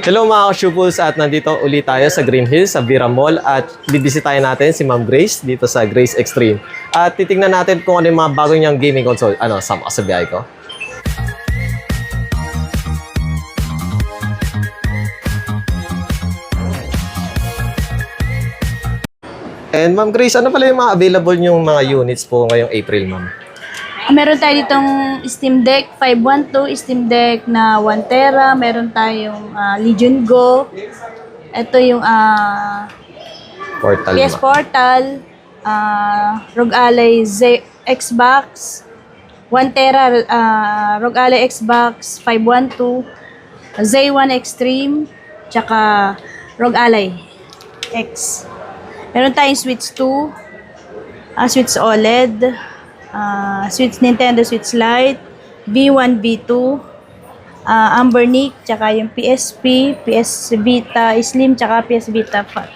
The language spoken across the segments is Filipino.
Hello mga ka-Shupals at nandito ulit tayo sa Green Hills sa Vera Mall at bibisitahin natin si Ma'am Grace dito sa Grace Extreme. At titingnan natin kung ano yung mga bago niyang gaming console. Ano, sama ka sa biyahe ko. And Ma'am Grace, ano pala yung mga available yung mga units po ngayong April, Ma'am? Meron tayo ditong Steam Deck 512, Steam Deck na 1 Tera, meron tayong Legion Go. Ito yung Portal, PS Portal, ROG Ally Xbox, 1 Tera, ROG Ally Xbox 512, Z1 Extreme, tsaka ROG Ally X. Meron tayong Switch 2, Switch OLED, Switch Nintendo Switch Lite, V1, V2, Ambernic, tsaka yung PSP, PS Vita Slim, tsaka PS Vita Fat.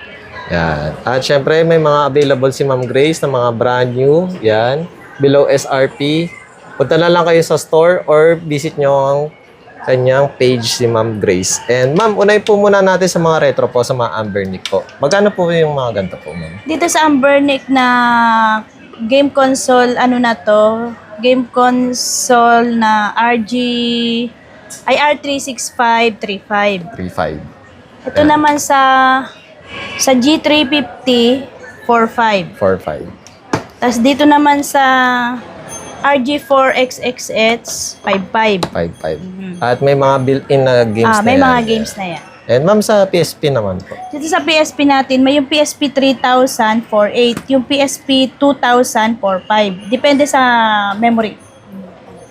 Yan. At syempre may mga available si Ma'am Grace na mga brand new. Yan. Below SRP. Punta na lang kayo sa store or visit nyo ang kanyang page si Ma'am Grace. And Ma'am, unay po muna natin sa mga retro po, sa mga Ambernic po. Magkano po yung mga ganito po, Ma'am? Dito sa Ambernic na game console, ano na to? Game console na R36535. 3.5. Ito naman sa G350 4.5. 4.5. Tapos dito naman sa RG4XXX 5.5. 5.5. At may mga built-in na games na May yan. mga games na yan. And Ma'am, sa PSP naman po. Dito sa PSP natin, may yung PSP 3000 for 8, yung PSP 2000 for 5. Depende sa memory.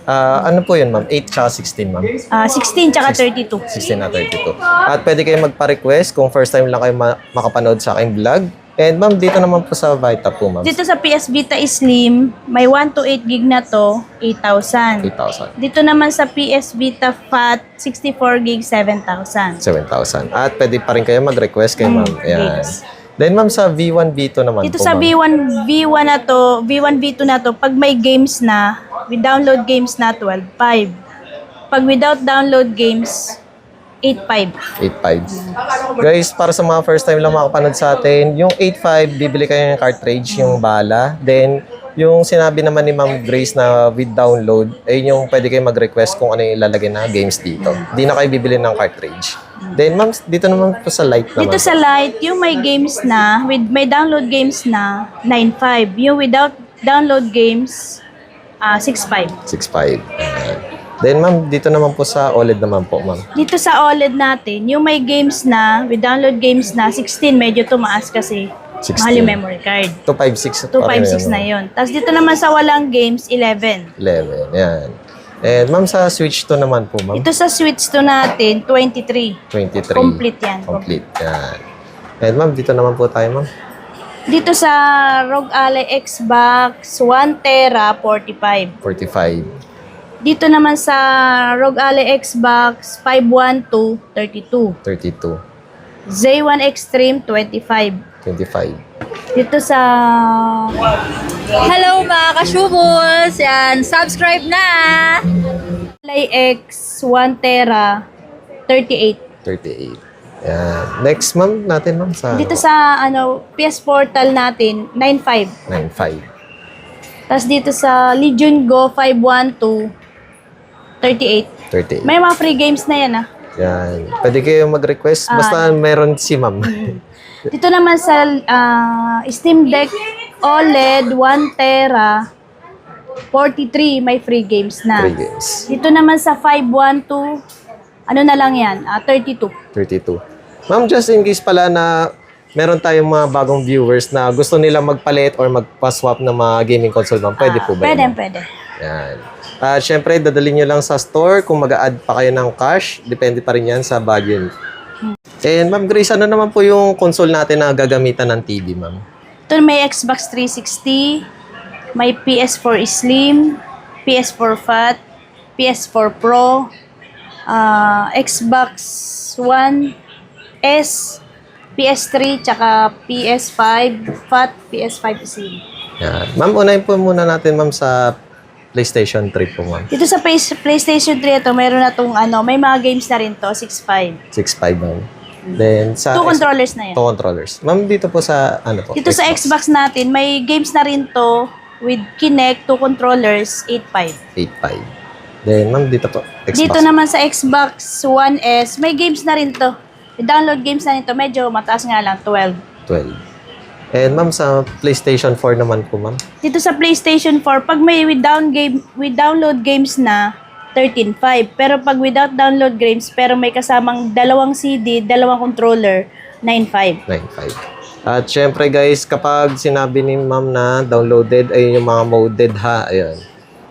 Ano po yun, Ma'am? 8 tsaka 16, Ma'am? 16 tsaka 32. 16 na 32. At pwede kayo magpa-request kung first time lang kayo makapanood sa aking vlog. And Ma'am, dito naman po sa Vita po, Ma'am. Dito sa PS Vita Slim, may 1 to 8 gig na to, 8,000. 8,000. Dito naman sa PS Vita Fat, 64 gig, 7,000. 7,000. At pwede pa rin kayo mag-request kay Ma'am. Ayan. yes. Then Ma'am, sa V1, V2 naman Dito po, sa Ma'am. V1 na to, V1, V2 na to, pag may games na, with download games na, 12.5. Pag without download games, 8.5. 8.5. Guys, para sa mga first time lang makapanood sa atin, yung 8.5, bibili kayo ng cartridge, yung bala. Then, yung sinabi naman ni Ma'am Grace na with download, ay yung pwede kayo mag-request kung ano yung ilalagay na games dito. Di na kayo bibili ng cartridge. Then, Ma'am, dito naman po sa Lite naman. Dito sa Lite, yung may games na, with may download games na, 9.5. Yung without download games, 6.5. 6.5. Then, Ma'am, dito naman po sa OLED naman po, Ma'am. Dito sa OLED natin, yung may games na, with download games na, 16, medyo tumaas kasi 16. mahal yung memory card. 256. 256 na yun. Tapos dito naman sa walang games, 11. 11, yan. And Ma'am, sa Switch 2 naman po, Ma'am. Ito sa Switch 2 natin, 23. 23. Complete yan. Complete, yan. And Ma'am, dito naman po tayo, Ma'am. Dito sa ROG Ally Xbox 1 Tera 45. 45. Dito naman sa ROG Ally Xbox 512 32. 32. Z1 Extreme 25. 25. Dito sa Hello mga ka-Shupals! Yan, subscribe na! Ally X 1 Tera 38. 38. Yan. Next, Ma'am, natin, Ma'am, sa Dito sa PS Portal natin 95. 95. Tapos dito sa Legion Go 512 38. 38. May mga free games na yan Yan. Pwede kayo mag-request. Basta meron si Ma'am. Dito naman sa Steam Deck OLED 1 Tera 43 may free games na. 3 games. Dito naman sa 512 ano na lang yan, 32. 32. Ma'am, just in case pala na meron tayong mga bagong viewers na gusto nila magpalit or magpa-swap ng mga gaming console, Ma'am, pwede po ba? Pwede, yun? pwede. Yan. Syempre, dadalhin nyo lang sa store. Kung mag-a-add pa kayo ng cash, depende pa rin yan sa budget. And Ma'am Grace, ano naman po yung console natin na gagamitan ng TV, Ma'am? Ito may Xbox 360, may PS4 Slim, PS4 Fat, PS4 Pro, Xbox One S, PS3, tsaka PS5 Fat, PS5 Slim. Yan. Ma'am, unahin po muna natin, Ma'am, sa PlayStation 3 po, ma'am. Dito sa PlayStation 3 ito, mayroon na tong may mga games na rin to, 6.5. 6.5, ma'am. Then, sa... 2 controllers na yan. 2 controllers. Ma'am, dito po sa, ano po? Dito sa Xbox natin, may games na rin to with Kinect, 2 controllers, 8.5. 8.5. Then, ma'am, dito po. Xbox. Dito naman sa Xbox One S, may games na rin to. I-download games na rin to, medyo mataas nga lang, 12. 12. And ma'am, sa PlayStation 4 naman po, ma'am. Dito sa PlayStation 4, pag may with download games na, 13.5. Pero pag without download games, pero may kasamang 2 CD, 2 controller, 9.5. 9.5. At syempre guys, kapag sinabi ni ma'am na downloaded, ay yung mga moded ha, ayun.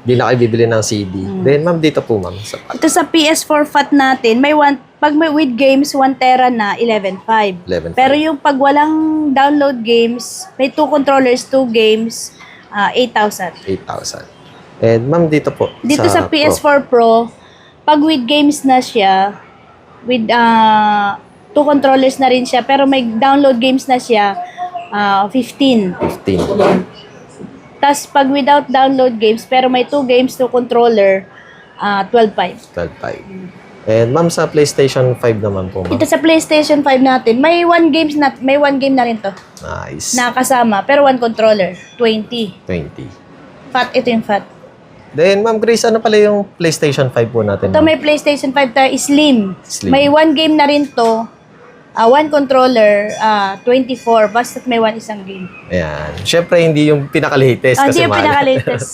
Hindi na kayo bibili ng CD. Then ma'am, dito po ma'am. Sa Ito sa PS4 FAT natin, pag may with games, 1 tera na 11.5. 11.5. Pero yung pag walang download games, may 2 controllers, 2 games, 8,000. 8,000. And ma'am, dito po. Dito sa PS4 Pro, pag with games na siya, with 2 controllers na rin siya, pero may download games na siya, 15. 15. Tapos pag without download games, pero may 2 games, 2 controller, 12.5. 12.5. And ma'am, sa PlayStation 5 naman po, ma'am. Ito sa PlayStation 5 natin, may 1 game na rin to. Nice. Na kasama, pero 1 controller, 20. 20. FAT, ito yung FAT. Then, ma'am Grace, ano pala yung PlayStation 5 po natin? Ito ma'am? may PlayStation 5 tayo, Slim. Slim. May 1 game na rin to, 1 controller, 24, basta may 1 isang game. Ayan. Syempre, hindi yung pinaka-latest kasi Hindi yung mahal. pinaka-latest.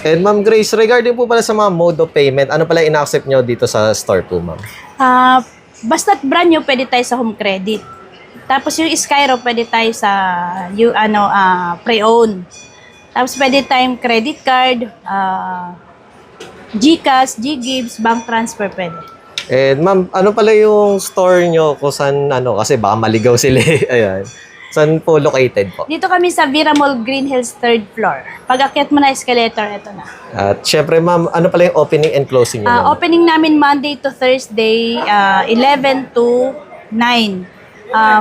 And ma'am Grace, regarding po pala sa mga mode of payment, ano pala ina-accept nyo dito sa store po, ma'am? Basta't brand new, pwede tayo sa home credit. Tapos yung Skyro, pwede tayo sa pre-own. Tapos pwede tayong credit card, GCash, GGives, bank transfer pwede. And ma'am, ano pala yung store nyo kung saan, kasi baka maligaw sila eh. Ayan. Saan po located po? Dito kami sa Vira Mall Green Hills 3rd floor. Pag akyat mo na escalator, ito na. At syempre ma'am, ano pala yung opening and closing nyo? ma'am? Opening namin Monday to Thursday, 11 to 9.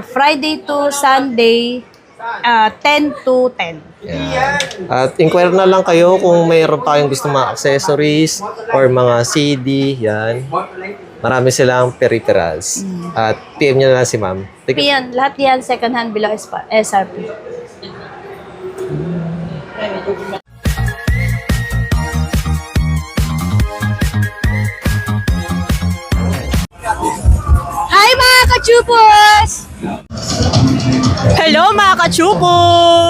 Friday to Sunday, 10 to 10. Yan. At inquire na lang kayo kung mayroon pa kayong gusto mga accessories or mga CD, yan. Marami silang peripherals. At PM nyo na lang si ma'am. Yan, lahat yan second hand below SRP. Hi mga kachupos! Hello mga kachupos!